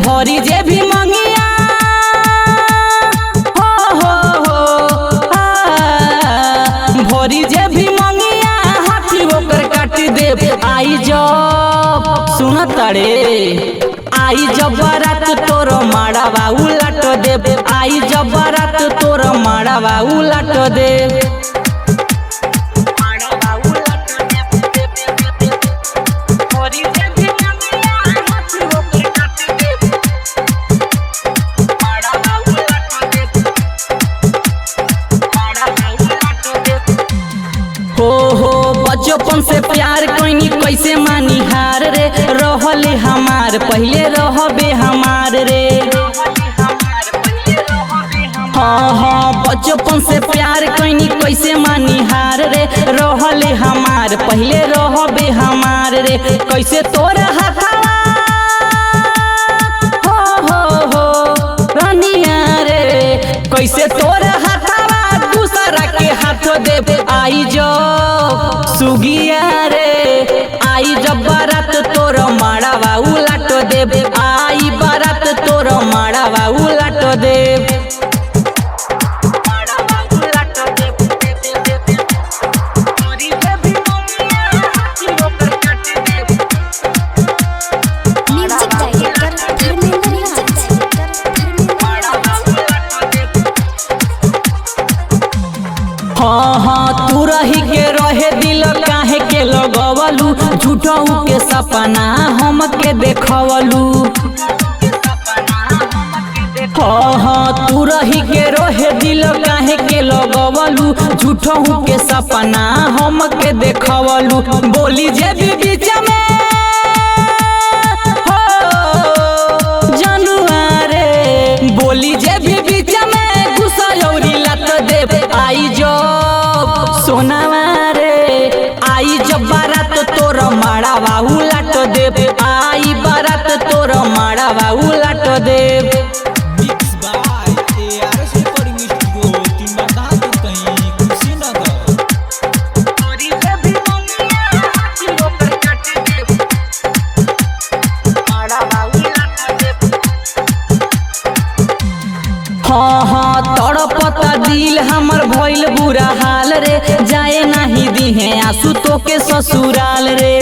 भरी जे भी मंगिया भरी जे भी मंगिया हाथी ओकर काट दे। आई जब सुन तारे आई जब बारात तोर माड़ावा उलट दे। आई जब बारात तोर माड़ावा उलट दे। हो बचपन से प्यार कोई कैसे मानी हार रे। रहले हमार पहले रहबे हमार रे। हाँ बचपन से प्यार कोई कैसे मानी हार रे। रहले हमार पहले रहबे हमार रे। कैसे तोरा हाथवा हो रानिया रे। कैसे तोरा हाथवा दूसरा के हाथ दे। आई जब सुगिया रे आई जब बारात तोर माड़ावा उलट दे। आई बारात तोर माड़ावा उलट दे। हाँ तू रही के रहे दिल काहे के लगवलू। झूठऊ के सपना हम के देखवलू। हाँ तू रही के रहे दिल काहे के लगवलू। झूठऊ के सपना हम के देखवलू। बोली जे भी बीच में जनुआ रे। बोली जे भी बीच में गुस्सा औरी लत दे। आई जब सोनावा रे आई जब बारात तोर माड़ावा उलट दे। आई बारात तोर माड़ावा उलट दे। Mix by ARS recording studio तीनबार कहीं कुशीनगर। हाँ तड़पता दिल हमर भइल बुरा हाल रे। जाए नहीं दिहे आंसू तो के ससुराल रे।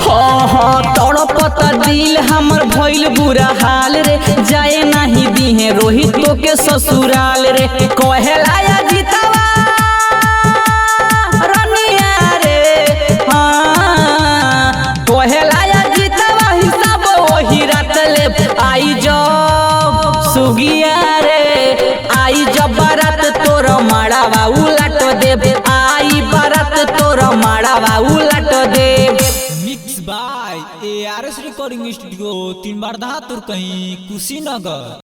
हाँ तड़पता दिल हमर भइल बुरा हाल रे। जाए नहीं दिहे रोहित तो के ससुराल रे। कहेला जीतावा रनिया रे। हाँ कहेला जीतावा हिसाब वही रात ले। आई जब सुगिया रे आई जब बारात तोर माड़ावा उलट दे। आई बारात तोर माड़ावा उलट दे। Mix by ARS recording studio तीनबार कहीं कुशीनगर।